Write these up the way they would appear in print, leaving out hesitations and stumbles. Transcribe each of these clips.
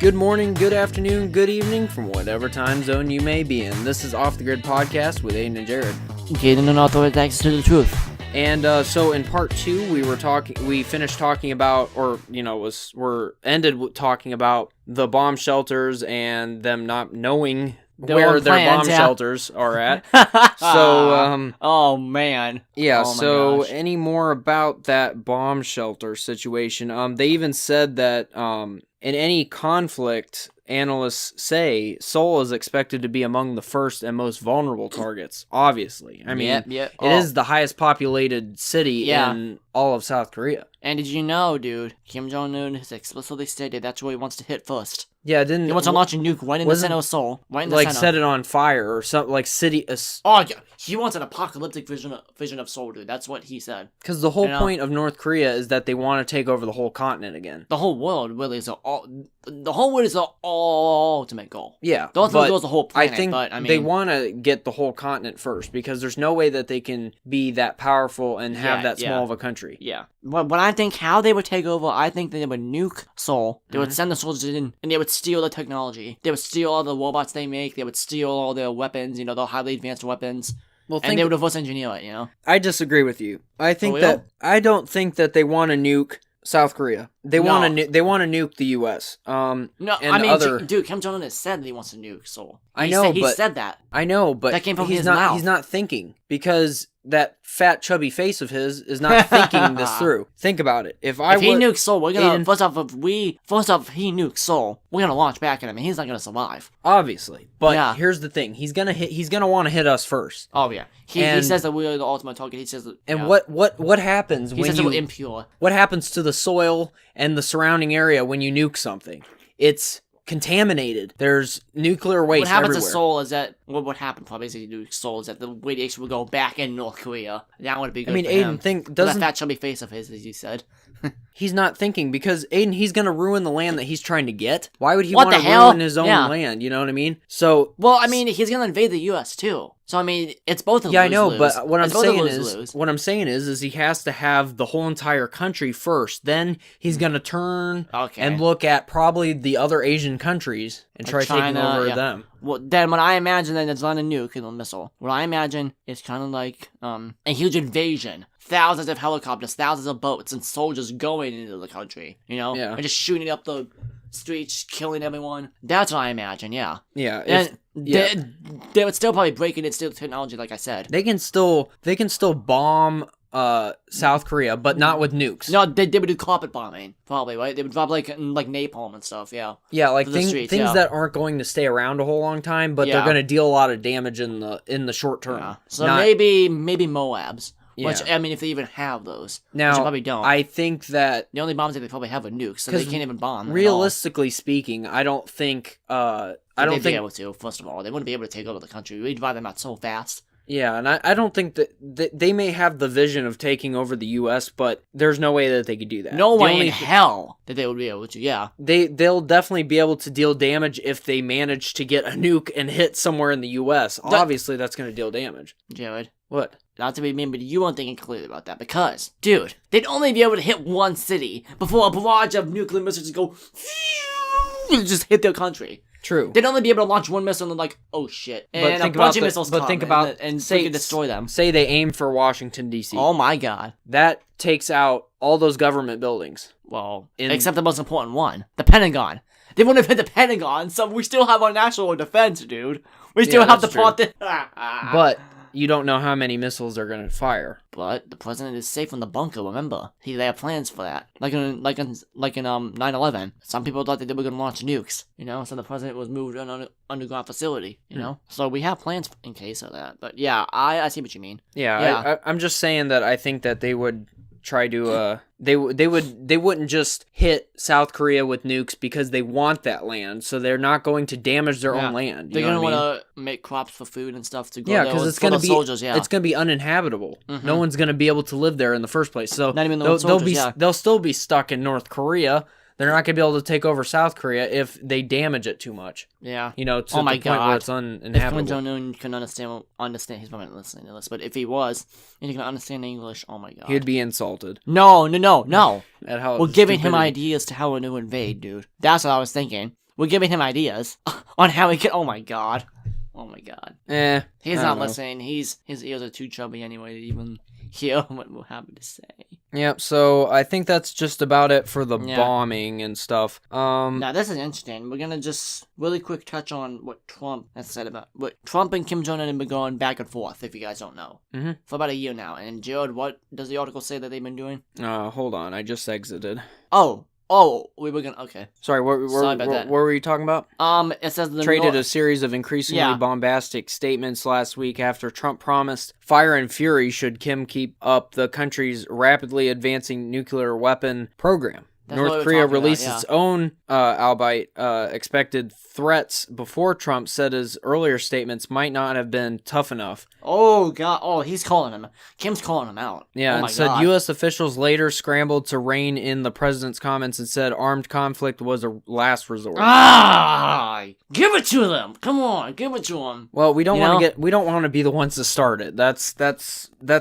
Good morning, good afternoon, good evening from whatever time zone you may be in. This is Off the Grid Podcast with Aiden and Jared. Getting an authorized access to the truth. And so in part 2, we finished talking about, ended talking about the bomb shelters and them not knowing where their bomb shelters are at. So, oh man. Yeah, Oh, any more about that bomb shelter situation? They even said that, in any conflict, analysts say Seoul is expected to be among the first and most vulnerable targets, obviously. I mean, it is the highest populated city in all of South Korea. And did you know, dude, Kim Jong-un has explicitly stated that's where he wants to hit first. Yeah, he wants to launch a nuke right in the center of Seoul. Right in the center. Set it on fire or something, like city... Oh, yeah. He wants an apocalyptic vision of Seoul, dude. That's what he said. Because the whole point of North Korea is that they want to take over the whole continent again. The whole world really is the whole world is the ultimate goal. Yeah, the ultimate goal is the whole planet. I think they want to get the whole continent first, because there's no way that they can be that powerful and have that small of a country. Yeah. What I think how they would take over, I think they would nuke Seoul. They would send the soldiers in, and they would steal the technology. They would steal all the robots they make. They would steal all their weapons, the highly advanced weapons. And they would reverse engineer it, I disagree with you. I don't think that they want to nuke South Korea. They want to nuke the U.S. Dude, Kim Jong-un has said that he wants to nuke Seoul. He said that. I know, but that came from his mouth. He's not thinking, because that fat, chubby face of his is not thinking this through. Think about it. If he nukes Seoul, we're gonna first off, if he nukes Seoul, we're gonna launch back at him, and he's not gonna survive. Obviously, but here's the thing: he's gonna want to hit us first. Oh yeah, he says that we're the ultimate target. He says that. And what happens when says we're impure? What happens to the soil and the surrounding area when you nuke something? It's contaminated. There's nuclear waste everywhere. What happens to Seoul is that what would happen probably is Seoul is that the radiation would go back in North Korea. That would be good. Aiden, that fat chubby face of his, as you said. He's not thinking, because Aiden, he's gonna ruin the land that he's trying to get. Why would he want to ruin his own land? You know what I mean? So, he's gonna invade the U.S. too. So it's both a lose-lose. Yeah, I know, but what I'm saying is he has to have the whole entire country first. Then he's gonna turn and look at probably the other Asian countries and try taking over them. Well, then what I imagine then it's not a nuke and a missile. What I imagine is kind of like a huge invasion. Thousands of helicopters, thousands of boats, and soldiers going into the country, and just shooting up the streets, killing everyone. That's what I imagine, yeah. Yeah. They would still probably break in and steal the technology, like I said. They can still bomb South Korea, but not with nukes. No, they would do carpet bombing, probably, right? They would drop like napalm and stuff, yeah. Yeah, like things that aren't going to stay around a whole long time, but they're going to deal a lot of damage in the short term. Yeah. So maybe Moabs. Yeah. Which, if they even have those. Now, which they probably don't. I think that... The only bombs that they probably have are nukes, so they can't even bomb. Realistically speaking, I don't think... they'd be able to, first of all. They wouldn't be able to take over the country. We'd drive them out so fast. Yeah, and I don't think that they may have the vision of taking over the U.S., but there's no way that they could do that. No way in hell that they would be able to, yeah. They'll definitely be able to deal damage if they manage to get a nuke and hit somewhere in the U.S. Obviously, that's going to deal damage. Jared. What? Not to be mean, but you weren't thinking clearly about that, because, dude, they'd only be able to hit one city before a barrage of nuclear missiles go and just hit their country. True. They'd only be able to launch one missile and like, oh shit. And a bunch of missiles come and say destroy them. Say they aim for Washington, D.C. Oh my god. That takes out all those government buildings. Well, except the most important one, the Pentagon. They wouldn't have hit the Pentagon, so we still have our national defense, dude. We still have the part that... But... you don't know how many missiles they're going to fire. But the president is safe in the bunker, remember? They have plans for that. Like in 9/11. Some people thought that they were going to launch nukes, so the president was moved in an underground facility, So we have plans in case of that. But yeah, I see what you mean. Yeah. I'm just saying that I think that they would try to they wouldn't just hit South Korea with nukes because they want that land, so they're not going to damage their own land. They're gonna want to make crops for food and stuff to grow. Because it's gonna be soldiers, it's gonna be uninhabitable. Mm-hmm. No one's gonna be able to live there in the first place. So not even they'll still be stuck in North Korea. They're not going to be able to take over South Korea if they damage it too much. Yeah. To the point where it's uninhabitable. If Kim Jong-un can understand, he's probably not listening to this, but if he was, and he can understand English, oh my god. He'd be insulted. No. At how We're giving him ideas to how to invade, dude. That's what I was thinking. we're giving him ideas on how he can. Oh my god. Oh my god. He's not listening. His ears are too chubby anyway to even hear what we're having to say. Yep, so I think that's just about it for the bombing and stuff. Now, this is interesting. We're gonna just really quick touch on what Trump has said about what Trump and Kim Jong-un have been going back and forth, if you guys don't know. For about a year now. And Jared, what does the article say that they've been doing? Hold on, I just exited. Oh, we were gonna. Okay. Sorry, what were you talking about? It says traded a series of increasingly bombastic statements last week after Trump promised fire and fury should Kim keep up the country's rapidly advancing nuclear weapon program. North Korea released its own, albeit expected threats before Trump said his earlier statements might not have been tough enough. Oh, God. Oh, he's calling him. Kim's calling him out. Yeah, and said U.S. officials later scrambled to rein in the president's comments and said armed conflict was a last resort. Give it to them. Come on, give it to them. Well, we don't want to be the ones to start it. That's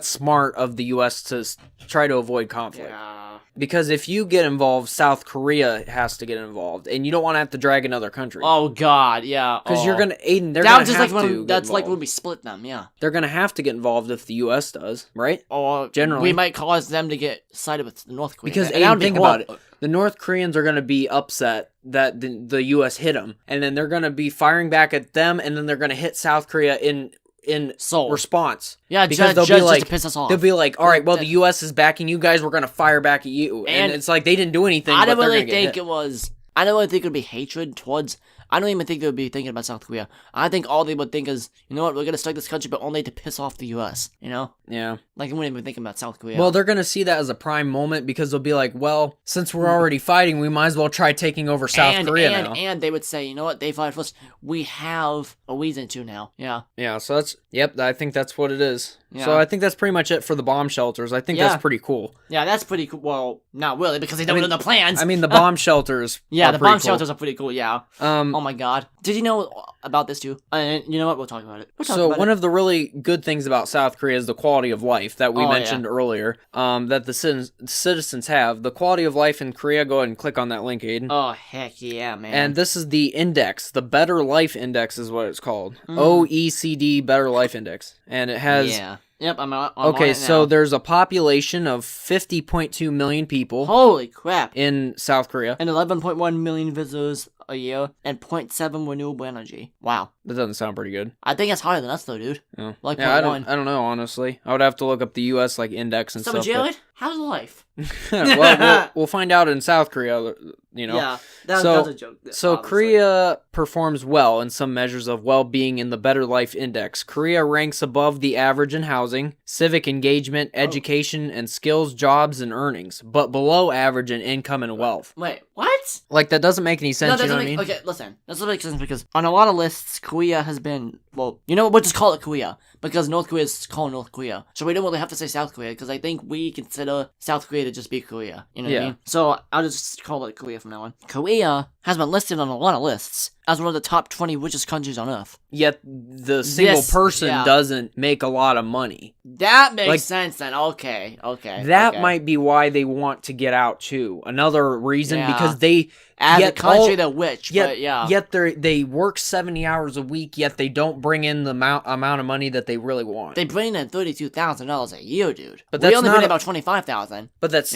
smart of the U.S. to try to avoid conflict. Yeah. Because if you get involved, South Korea has to get involved, and you don't want to have to drag another country. Oh God, yeah. Because you're gonna, Aiden. They're gonna have to. That's like when we split them. Yeah. They're gonna have to get involved if the U.S. does, right? Or generally, we might cause them to get sided with the North Korea. Because Aiden, think about it. The North Koreans are gonna be upset that the U.S. hit them, and then they're gonna be firing back at them, and then they're gonna hit South Korea in Seoul. Response. Yeah, because they'll be like, just to piss us off. They'll be like, all right, well, the U.S. is backing you guys. We're going to fire back at you. And it's like they didn't do anything. I don't really think it was. I don't really think it would be hatred towards. I don't even think they would be thinking about South Korea. I think all they would think is, you know what, we're going to strike this country, but only to piss off the U.S., you know? Yeah. Like, they wouldn't even think about South Korea. Well, they're going to see that as a prime moment because they'll be like, well, since we're already fighting, we might as well try taking over South Korea now. And they would say, you know what, they fight first. We have a reason to now. Yeah. Yeah, so that's, I think that's what it is. Yeah. So I think that's pretty much it for the bomb shelters. I think that's pretty cool. Yeah, that's pretty cool. Well, not really, because they don't know the plans. I mean, the bomb shelters the bomb shelters are pretty cool, yeah. Oh my god. Did you know about this too? And you know what? We'll talk about it. One of the really good things about South Korea is the quality of life that we mentioned earlier, that the citizens have. The quality of life in Korea, go ahead and click on that link, Aiden. Oh, heck yeah, man. And this is the index. The Better Life Index is what it's called. OECD Better Life Index. And it has... Yeah. Yep, I'm on okay, it now. So there's a population of 50.2 million people. Holy crap. In South Korea. And 11.1 million visitors a year, and 0.7 renewable energy. Wow. That doesn't sound pretty good. I think it's higher than us, though, dude. Oh. Like, I don't know, honestly. I would have to look up the U.S. index and stuff. So, Jared, how's life? Well, we'll find out in South Korea, you know. Yeah, that's a joke. So Korea performs well in some measures of well-being in the Better Life Index. Korea ranks above the average in housing, civic engagement, education, and skills, jobs, and earnings, but below average in income and wealth. Wait, what? That doesn't make any sense, you know what I mean? Okay, listen, that doesn't make sense because on a lot of lists, Korea has been, well, you know what, we'll just call it Korea, because North Korea is called North Korea. So we don't really have to say South Korea, because I think we consider South Korea to just be Korea, you know what I mean? So I'll just call it Korea from now on. Korea has been listed on a lot of lists as one of the top 20 richest countries on Earth. Yet the single person doesn't make a lot of money. That makes sense then. Okay. That might be why they want to get out too. Another reason, because they... As a country, they're rich, Yet they work 70 hours a week, yet they don't bring in the amount of money that they really want. They bring in $32,000 a year, dude. But we only bring in about $25,000. But that's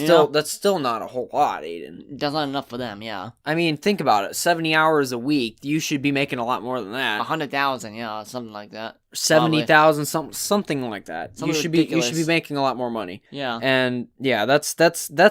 still not a whole lot, Aiden. That's not enough for them, yeah. I mean, think about it. 70 hours a week, you should be making a lot more than that. 100,000, yeah, something like that. 70,000, something like that. You should be making a lot more money. Yeah. And that's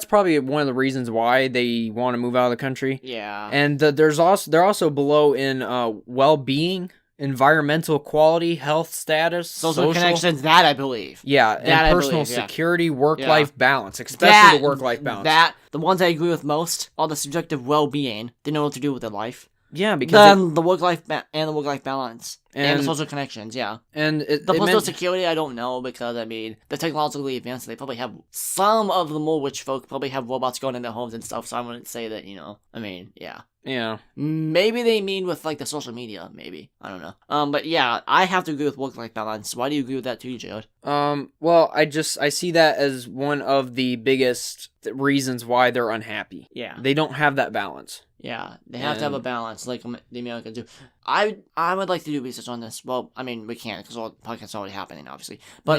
probably one of the reasons why they want to move out of the country. Yeah. And they're also below in well-being, environmental quality, health status, social connections, that I believe. Yeah, and personal security, work-life balance, especially the work-life balance. The ones I agree with most are the subjective well-being. They know what to do with their life. Yeah, because the work-life and the work-life balance and the social connections, yeah. And the postal security, I don't know, because I mean, they're technologically advanced. They probably have some of the more rich folk probably have robots going in their homes and stuff. So I wouldn't say that, you know. I mean, yeah. Yeah. Maybe they mean with like the social media, maybe. I don't know. But yeah, I have to agree with work-life balance. Why do you agree with that too, Jared? Well, I see that as one of the biggest reasons why they're unhappy. Yeah. They don't have that balance. Yeah, they have to have a balance, like the Americans do. I would like to do research on this. Well, I mean, we can't, because all the podcasts are already happening, obviously. But,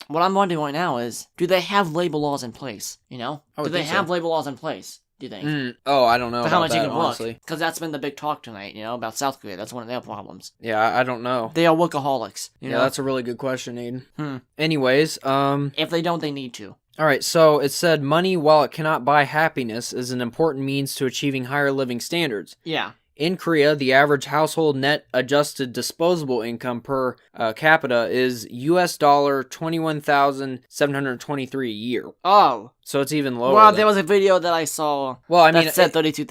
what I'm wondering right now is, do they have labor laws in place, you know? Do they have labor laws in place, do you think? Oh, I don't know For about how much that, you can honestly. work. Because that's been the big talk tonight, you know, about South Korea. That's one of their problems. Yeah, I don't know. They are workaholics, you know? That's a really good question, Aiden. Anyways, if they don't, they need to. All right, so it said money, while it cannot buy happiness, is an important means to achieving higher living standards. Yeah. In Korea, the average household net adjusted disposable income per capita is US dollar $21,723 a year. Oh. So it's even lower. Well, there was a video that I saw. Well, I mean, that said 32.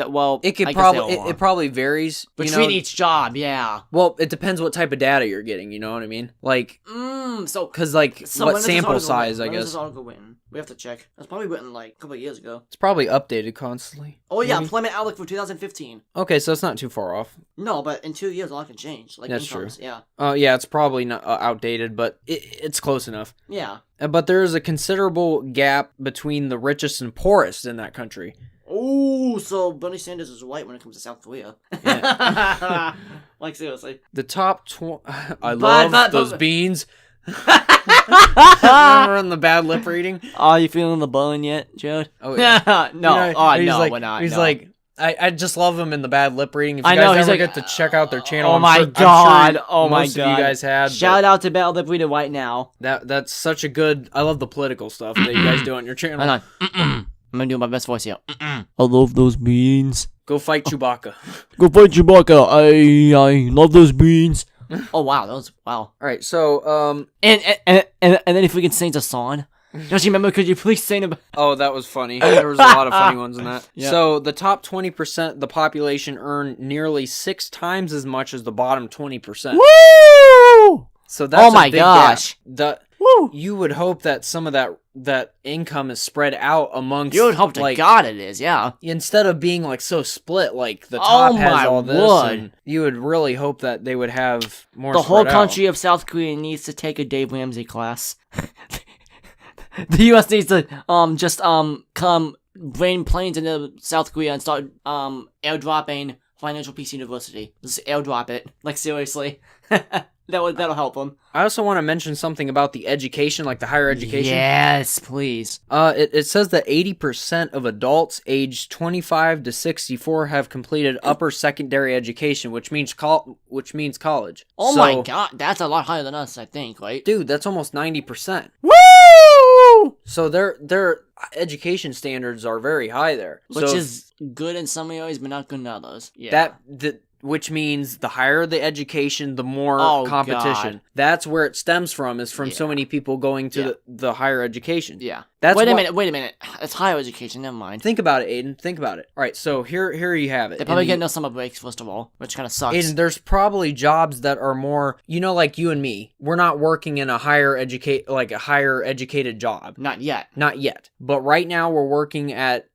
It could probably it probably varies between each job. Yeah. Well, it depends what type of data you're getting. You know what I mean? Like, so because like what sample size? I guess. This article written? We have to check. It's probably written like a couple of years ago. It's probably updated constantly. Oh yeah, Employment Outlook for 2015. Okay, so it's not too far off. No, but in 2 years a lot can change. Like that's incomes, true. Yeah. Yeah, it's probably not outdated, but it's close enough. Yeah. But there is a considerable gap between the richest and poorest in that country. Oh, so Bernie Sanders is white when it comes to South Korea. Yeah. Like seriously. The top I love those beans. Remember in the bad lip reading? Oh, you feeling the bone yet, Jared? Oh yeah. No. We're not. He's like, I just love him in the bad lip reading. If you I know, guys he's ever like, get to check out their channel, oh my I'm god, sure oh my most god, of you guys had. Shout out to Bad Lip Reading right now. That's such a good. I love the political stuff that you guys do on your channel. Hold on. I'm gonna do my best voice here. I love those beans. Go fight Chewbacca. Go fight Chewbacca. I love those beans. Oh wow, that was wow. All right, so and then if we can sing the song. Don't you remember? Could you please sing about? Oh, that was funny. There was a lot of funny ones in that. Yep. So the top 20% of the population earn nearly 6 times as much as the bottom 20%. Woo! So that's oh my a big gosh. Gap. Woo! You would hope that some of that income is spread out amongst. You would hope to God it is, yeah. Instead of being like so split, like the top has all this. Word. You would really hope that they would have more. The whole country of South Korea needs to take a Dave Ramsey class. The U.S. needs to come bring planes into South Korea and start airdropping Financial Peace University. Just airdrop it, like seriously. That'll help them. I also want to mention something about the education, like the higher education. Yes, please. It says that 80% of adults aged 25 to 64 have completed upper secondary education, which means college. Oh my god, that's a lot higher than us, I think, right? Dude, that's almost 90%. Woo! So their education standards are very high there, which is good in some areas, but not good in others. Yeah. Which means the higher the education, the more competition. God. That's where it stems from, is from so many people going to the higher education. Yeah. Wait a minute. It's higher education, never mind. Think about it, Aiden. Think about it. All right, so here you have it. They probably get no summer breaks, first of all, which kind of sucks. Aiden, there's probably jobs that are more, like you and me. We're not working in a higher educated job. Not yet. But right now we're working at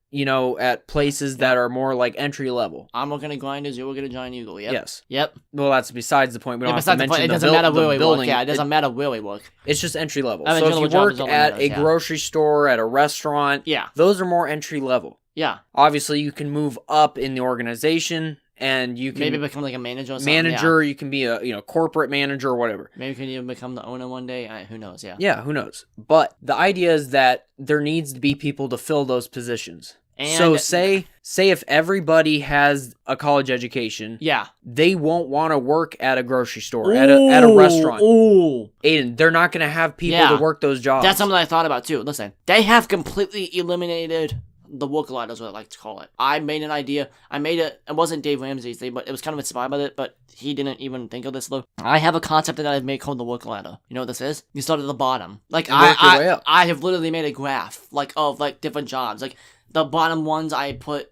places that are more like entry level. I'm working at Grinders, you're working at Giant Eagle, yep. Yes. Yep. Well, that's besides the point. We don't have to mention it doesn't matter where we work. Yeah, it doesn't matter where we work. It's just entry level. So if you work at a grocery store, at a restaurant, those are more entry level. Yeah. Obviously, you can move up in the organization, and you can maybe become like a manager or something. You can be a corporate manager or whatever. Maybe you can even become the owner one day. Who knows, Yeah, who knows. But the idea is that there needs to be people to fill those positions. And so say if everybody has a college education, they won't want to work at a grocery store, at a restaurant. Ooh. Aiden, they're not going to have people to work those jobs. That's something I thought about too. Listen, they have completely eliminated the work ladder, is what I like to call it. I made an idea. It wasn't Dave Ramsey's thing, but it was kind of inspired by it, but he didn't even think of this though. I have a concept that I've made called the work ladder. You know what this is? You start at the bottom. Like I have literally made a graph of different jobs. Like the bottom ones I put,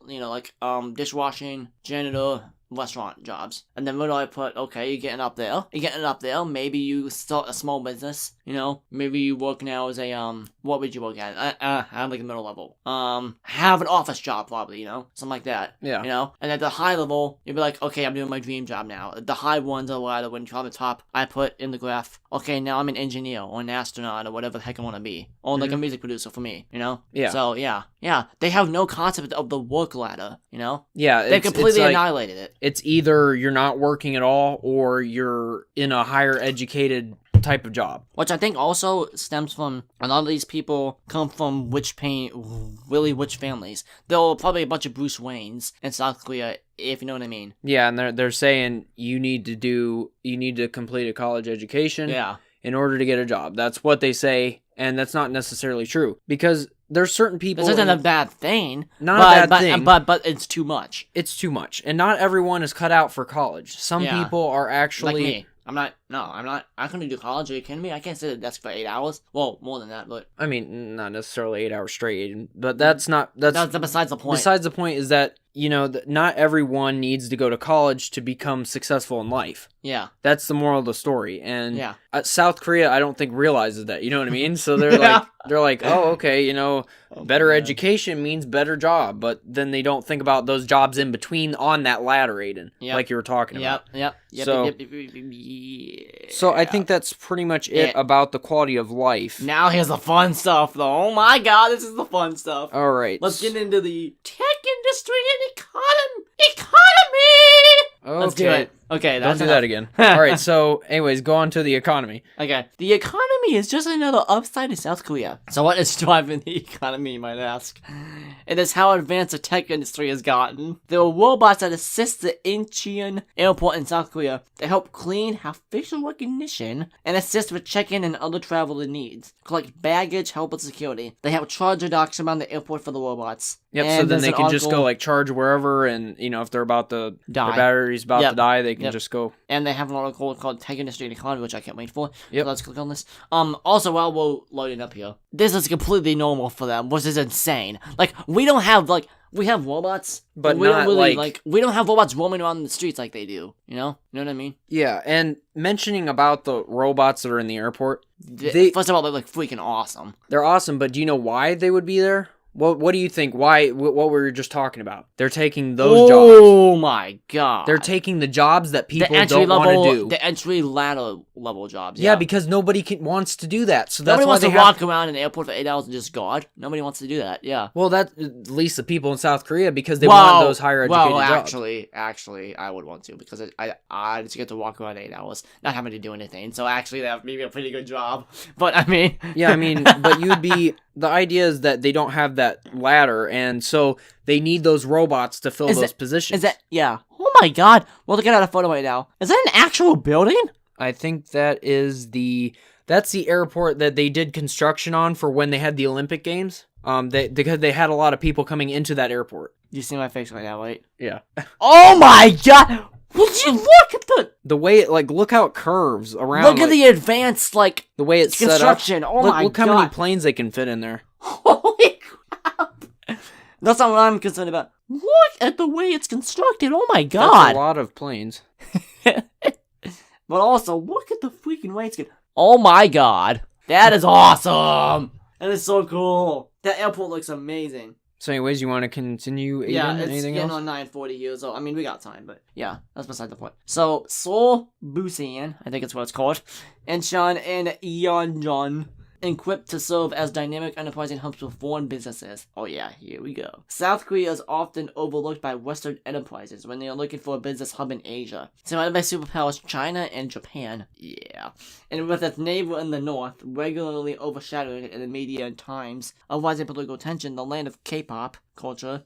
dishwashing, janitor, restaurant jobs. And then middle I put, okay, you're getting up there. Maybe you start a small business, maybe you work now as a, what would you work at? I'm like a middle level. Have an office job probably, something like that. Yeah. And at the high level, you'd be like, okay, I'm doing my dream job now. The high ones are ladder when you're on the top, I put in the graph, okay, now I'm an engineer or an astronaut or whatever the heck I want to be. Or like a music producer for me, Yeah. So, yeah, they have no concept of the work ladder, Yeah. They completely annihilated it. It's either you're not working at all or you're in a higher educated type of job. Which I think also stems from a lot of these people come from really rich families. There are probably a bunch of Bruce Waynes in South Korea, if you know what I mean. Yeah, and they're saying you need to complete a college education in order to get a job. That's what they say, and that's not necessarily true because there's certain people. This isn't a bad thing. Not a bad thing. But it's too much. It's too much, and not everyone is cut out for college. Some people are actually like me. I'm not. I couldn't do college. Are you kidding me? I can't sit at a desk for 8 hours. Well, more than that, but I mean, not necessarily 8 hours straight. But that's besides the point. Besides the point is that not everyone needs to go to college to become successful in life. Yeah, that's the moral of the story. And South Korea, I don't think realizes that. You know what I mean? So they're like, oh, okay, better education means better job, but then they don't think about those jobs in between on that ladder, Aiden, like you were talking about. Yep. So I think that's pretty much it about the quality of life. Now here's the fun stuff, though. Oh my god, this is the fun stuff. All right. Let's get into the tech industry and economy. Okay. Let's do it. Okay, don't do that again. All right, so anyways, go on to the economy. Okay, the economy is just another upside of South Korea. So what is driving the economy, you might ask? It is how advanced the tech industry has gotten. There are robots that assist the Incheon airport in South Korea that help clean, have facial recognition, and assist with check-in and other traveler needs. Collect baggage, help with security. They have charger docks around the airport for the robots. Yep, and so then they can just go charge wherever, and if they're about to die, their battery's about to die, they can just go. And they have an article called Tech Industry and Economy, which I can't wait for. Yep. So let's click on this. Also, while we're loading up here, this is completely normal for them, which is insane. We don't have, we have robots, but we not don't really, we don't have robots roaming around in the streets like they do, You know what I mean? Yeah, and mentioning about the robots that are in the airport, first of all, they're, freaking awesome. They're awesome, but do you know why they would be there? What do you think? Why? What we were just talking about? They're taking those jobs. Oh my god! They're taking the jobs that people don't want to do. The entry ladder level jobs. Yeah, because nobody wants to do that. So that's nobody why wants to walk around in the airport for 8 hours and just guard. Nobody wants to do that. Yeah. Well, that at least the people in South Korea because they want those higher educated jobs. Actually, I would want to because I just get to walk around 8 hours, not having to do anything. So actually, that may be a pretty good job. But I mean, but you'd be. The idea is that they don't have that ladder, and so they need those robots to fill those positions. Oh my god. We're looking at a photo right now. Is that an actual building? I think that's the airport that they did construction on for when they had the Olympic Games. Because they had a lot of people coming into that airport. You see my face right now, right? Yeah. Oh my god! Would you look at the way it look how it curves around. Look at the advanced the way it's construction. Set up. Oh my god! Look how many planes they can fit in there. Holy crap! That's not what I'm concerned about. Look at the way it's constructed. Oh my god! That's a lot of planes. But also look at the freaking way it's good. Oh my god! That is awesome. That is so cool. That airport looks amazing. So anyways, you want to continue, Aiden? Yeah, it's anything getting else? on 9:40 here, so, we got time, but yeah, that's beside the point. So, Seoul Busan, I think it's what it's called, Incheon and Yeonjeon, equipped to serve as dynamic enterprising hubs for foreign businesses. Oh yeah, here we go. South Korea is often overlooked by Western enterprises when they are looking for a business hub in Asia. Surrounded by superpowers China and Japan. Yeah. And with its neighbor in the north, regularly overshadowed in the media and times of rising political tension, the land of K-pop culture,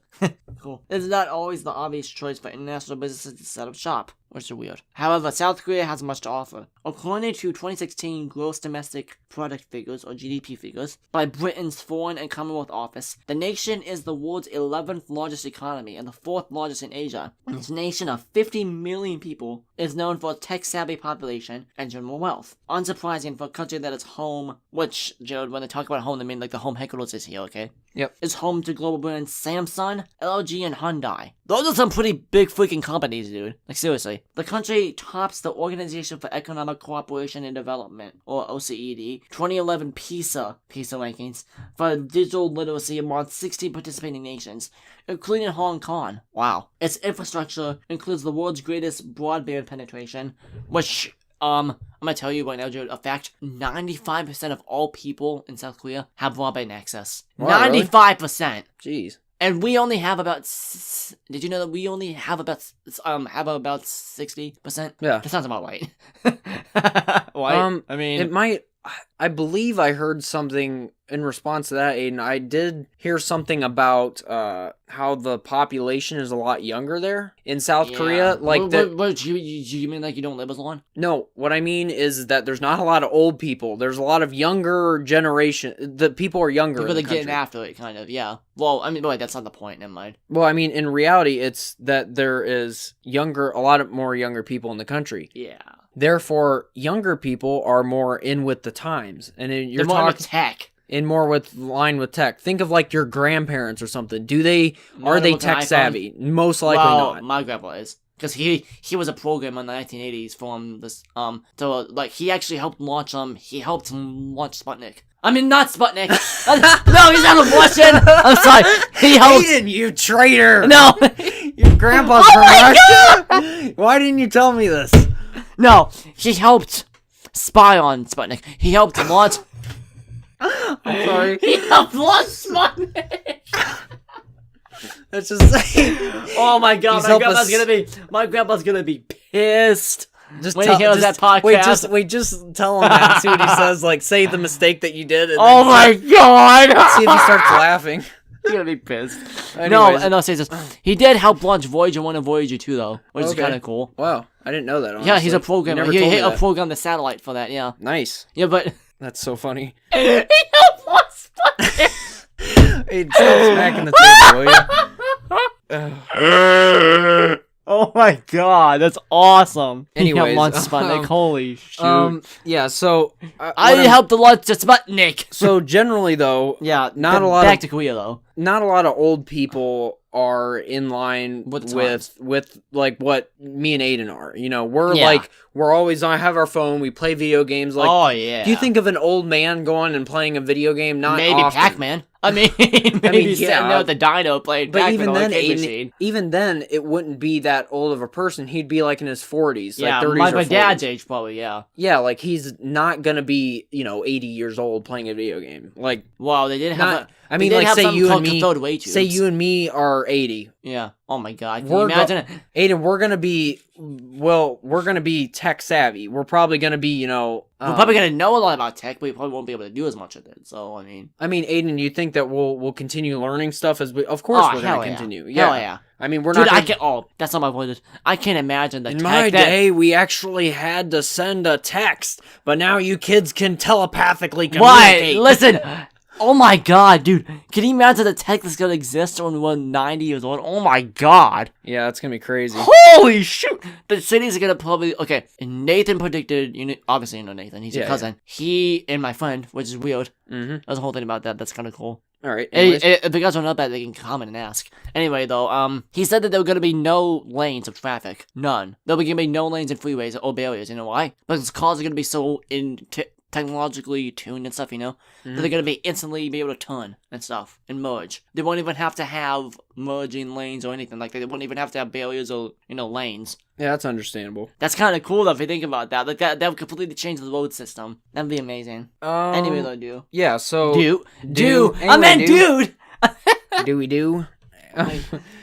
cool, is not always the obvious choice for international businesses to set up shop, which is weird. However, South Korea has much to offer. According to 2016 Gross Domestic Product figures, or GDP figures, by Britain's Foreign and Commonwealth Office, the nation is the world's 11th largest economy and the 4th largest in Asia. This nation of 50 million people is known for its tech-savvy population and general wealth. Unsurprising for a country that is home, which, Jared, when they talk about home, they mean the home headquarters is here, okay? Yep. It's home to global brands Samsung, LG, and Hyundai. Those are some pretty big freaking companies, dude. Like, seriously. The country tops the Organization for Economic Cooperation and Development, or OECD, 2011 PISA rankings for digital literacy among 16 participating nations, including Hong Kong. Wow. Its infrastructure includes the world's greatest broadband penetration, which, I'm gonna tell you right now, Jared, a fact, 95% of all people in South Korea have broadband access. Wow, 95%! Really? Jeez. And we only have about, did you know that we only have about 60%? Yeah. That sounds about right. Right? I mean, it might, I believe I heard something in response to that, Aiden. I did hear something about how the population is a lot younger there in South Korea. Like, what you mean, like you don't live as long? No, what I mean is that there's not a lot of old people. There's a lot of younger generation. The people are younger. People are getting after it, kind of. Yeah. Well, I mean, wait, that's not the point. Never mind. Well, I mean, in reality, it's that there is a lot more younger people in the country. Yeah. Therefore, younger people are more in with the times, and you're more with tech. In more with line with tech. Think of like your grandparents or something. Are they tech savvy? Most likely not. My grandpa is. Because he was a programmer in the 1980s from this, so, like, he actually helped launch Sputnik. I mean, not Sputnik. No, he's not Russian. I'm sorry. He helped. Aiden, you traitor. No. Your grandpa's from Russia? Why didn't you tell me this? No, he helped spy on Sputnik. He helped launch... I'm sorry. He helped launch Sputnik. That's just saying. Oh my god, my grandpa's gonna be pissed. Just when he hears that podcast. Just tell him that. See what he says. Like, say the mistake that you did. And oh my god! See if he starts laughing. He's gonna be pissed. Anyways. No, I'll say this. He did help launch Voyager 1 and Voyager 2, though, which is kind of cool. Wow, I didn't know that, honestly. Yeah, he's a programmer. He programmed the satellite for that, yeah. Nice. Yeah, but... That's so funny. He helped launch Sputnik! Hey, stop smacking the table, will you? Oh my god, that's awesome. Anyways, he helped launch Sputnik. Holy shoot. Yeah, so... I helped to launch the Sputnik! So, generally, though... Yeah, back to Korea, though. Not a lot of old people are in line with like what me and Aiden are. You know, we're always on, have our phone, we play video games. Like, oh yeah. Do you think of an old man going and playing a video game? Not maybe often. Pac-Man. I mean, sitting there with the dino playing Pac-Man on the arcade machine. Even then, it wouldn't be that old of a person. He'd be like in his 40s, yeah, like 30s or 40s. My dad's age, probably, yeah. Yeah, like he's not gonna be, 80 years old playing a video game. Like, wow, they did have say you and me are 80. Yeah. Oh my god. Can you imagine it? Aiden, we're gonna be tech savvy. We're probably gonna be, we're probably gonna know a lot about tech, but we probably won't be able to do as much of it. So I mean, Aiden, you think that we'll continue learning stuff as we? Of course, we're gonna continue. Yeah. Hell yeah. I mean, we're not. That's not my point. I can't imagine the in tech. In my day, we actually had to send a text, but now you kids can telepathically communicate. What? Listen. Oh my god, dude. Can you imagine the tech that's gonna exist when we're 90 years old? Oh my god. Yeah, that's gonna be crazy. Holy shoot. The cities are gonna probably... Okay, Nathan predicted... obviously you know Nathan. He's your cousin. Yeah. He and my friend, which is weird. Mm-hmm. There's a whole thing about that. That's kind of cool. Alright. If you guys don't know that, they can comment and ask. Anyway, though, he said that there were gonna be no lanes of traffic. None. There were gonna be no lanes in freeways or barriers. You know why? Because cars are gonna be so technologically tuned and stuff, that they're gonna be instantly be able to turn and stuff and merge. They won't even have to have merging lanes or anything like that. They won't even have to have barriers or lanes. Yeah, that's understandable. That's kind of cool though if you think about that. Like that would completely change the road system. That'd be amazing. Anyway, though, do. Yeah. So. Do. Anyway, I meant dude. Do we do?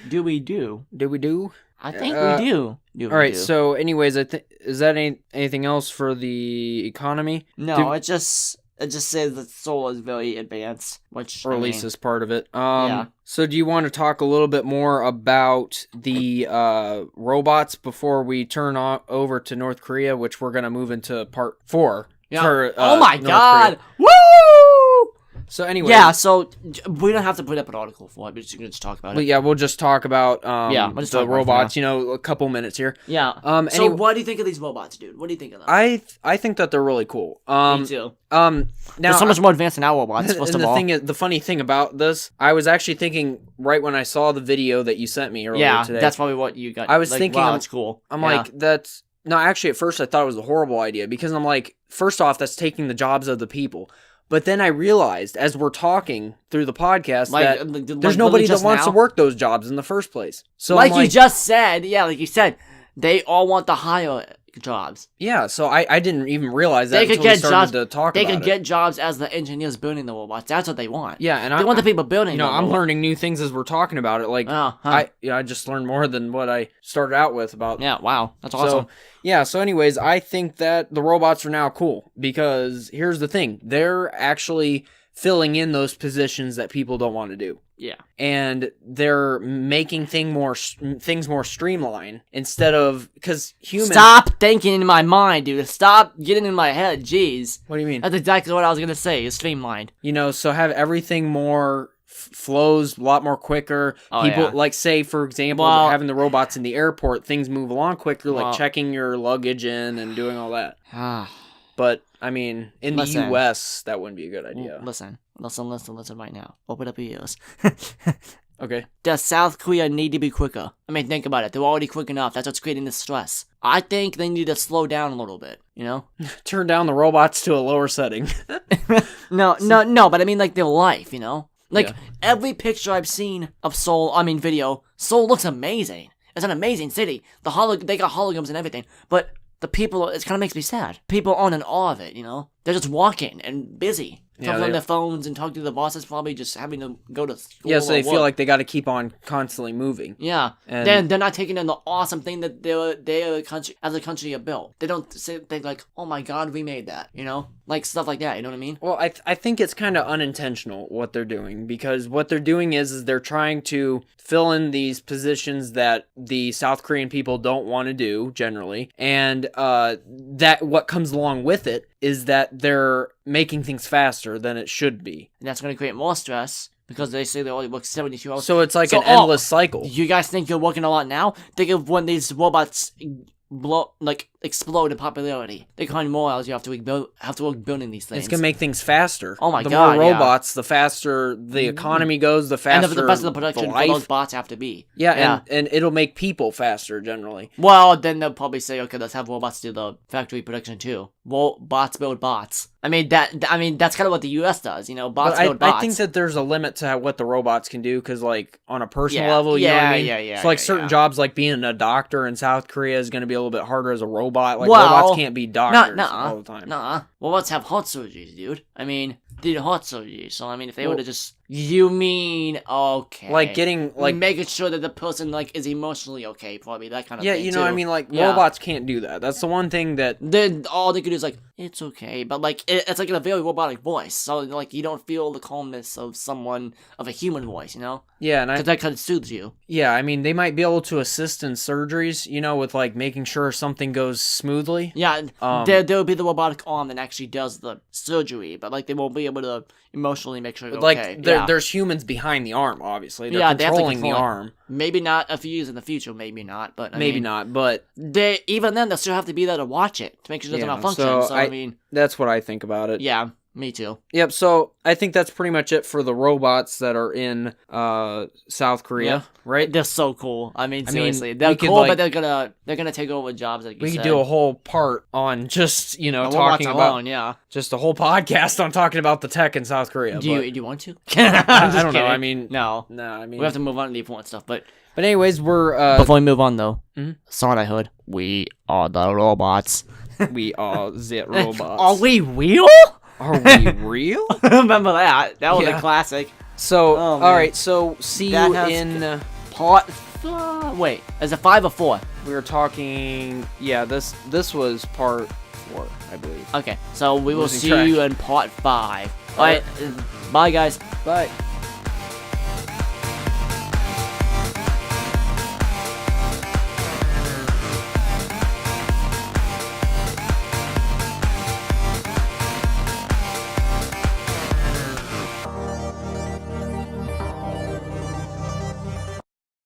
Do we do? Do we do? I think we do. Alright, so anyways, is that anything else for the economy? No, it just says that Seoul is very advanced, which... Or at least is part of it. Yeah. So do you want to talk a little bit more about the robots before we turn over to North Korea, which we're going to move into part 4? Yeah. For, oh my North god! Korea. Woo! So anyway, yeah. So we don't have to put up an article for it. We can just talk about it. But yeah, we'll just talk about we'll just the talk about it for robots. A couple minutes here. Yeah. So anyway, what do you think of these robots, dude? What do you think of them? I think that they're really cool. Me too. Now they're so much more advanced than our robots. First and of all, the funny thing about this, I was actually thinking right when I saw the video that you sent me earlier today. That's probably what you got. I was thinking, wow, that's cool. I'm like, that's no. Actually, at first I thought it was a horrible idea because I'm like, first off, that's taking the jobs of the people. But then I realized, as we're talking through the podcast, that there's nobody that wants to work those jobs in the first place. So like you just said, like you said, they all want the higher jobs. Yeah, so I didn't even realize that until we started to talk about it. They could get jobs as the engineers building the robots. That's what they want. Yeah, and they want the people building them. I'm learning new things as we're talking about it. Like, I just learned more than what I started out with about. Yeah, wow, that's awesome. So anyways, I think that the robots are now cool because here's the thing. They're actually filling in those positions that people don't want to do. Yeah. And they're making things more streamlined instead of, because humans... Stop thinking in my mind, dude. Stop getting in my head. Jeez. What do you mean? That's exactly what I was going to say, is streamlined. So have everything more flows a lot more quicker. People, like, say, for example, having the robots in the airport, things move along quicker, like checking your luggage in and doing all that. But, I mean, in the U.S., that wouldn't be a good idea. Listen right now. Open up your ears. Okay. Does South Korea need to be quicker? I mean, think about it. They're already quick enough. That's what's creating the stress. I think they need to slow down a little bit, Turn down the robots to a lower setting. No, but I mean, like, their life, Like, every picture I've seen of Seoul, video, Seoul looks amazing. It's an amazing city. They got holograms and everything, but the people, it kind of makes me sad. People aren't in awe of it, They're just walking and busy. Talking on their phones and talking to the bosses, probably just having to go to school. Yeah, so they feel like they got to keep on constantly moving. Yeah, and then they're not taking in the awesome thing that they as a country have built. They don't think like, oh my god, we made that, like stuff like that. You know what I mean? Well, I think it's kind of unintentional what they're doing, because what they're doing is they're trying to fill in these positions that the South Korean people don't want to do generally, and that what comes along with it is that they're making things faster than it should be. And that's going to create more stress because they say they only work 72 hours. So it's like an endless cycle. You guys think you're working a lot now? Think of when these robots explode in popularity. They kind of more hours you have to work building these things. It's gonna make things faster. Oh my god! The more robots, the faster the economy goes. The faster and the best of the production for those bots have to be. Yeah, and it'll make people faster generally. Well, then they'll probably say, okay, let's have robots do the factory production too. Well, bots build bots. that's kind of what the U.S. does. Bots build bots. I think that there's a limit to what the robots can do, because like on a personal level, you know what I mean? Yeah. So like certain jobs, like being a doctor in South Korea, is going to be a little bit harder as a robot. Like robots can't be doctors all the time. Robots have heart surgeries, dude. Did heart surgery. So if they would have just, you mean okay, making sure that the person is emotionally okay, probably that kind of thing. Yeah, robots can't do that. That's the one thing that then all they could do is it's okay, but it's in a very robotic voice, so you don't feel the calmness of a human voice, Yeah, and that kind of soothes you. Yeah, they might be able to assist in surgeries, with making sure something goes smoothly. Yeah, there'll be the robotic arm that actually does the surgery, but they won't be able to emotionally make sure it's okay. There's humans behind the arm, obviously. They're controlling the arm. Maybe not a few years in the future, maybe not, but but even then they'll still have to be there to watch it to make sure it doesn't malfunction. So that's what I think about it. Yeah. Me too. Yep, so I think that's pretty much it for the robots that are in South Korea, right? They're so cool. Seriously. They're cool, but they're gonna take over jobs, like you said. We could do a whole part on just, talking about just a whole podcast on talking about the tech in South Korea. Do you want to? I don't know. No, we have to move on to the important stuff, but anyways, we're before we move on though, Son, I heard we are the robots. We are the robots. Are we real? Are we real? Remember that? That was a classic. So, alright, so see you in part... Wait, is it 5 or 4? We were talking... Yeah, this was part 4, I believe. Okay, so we will see you in part 5. Alright, bye guys. Bye.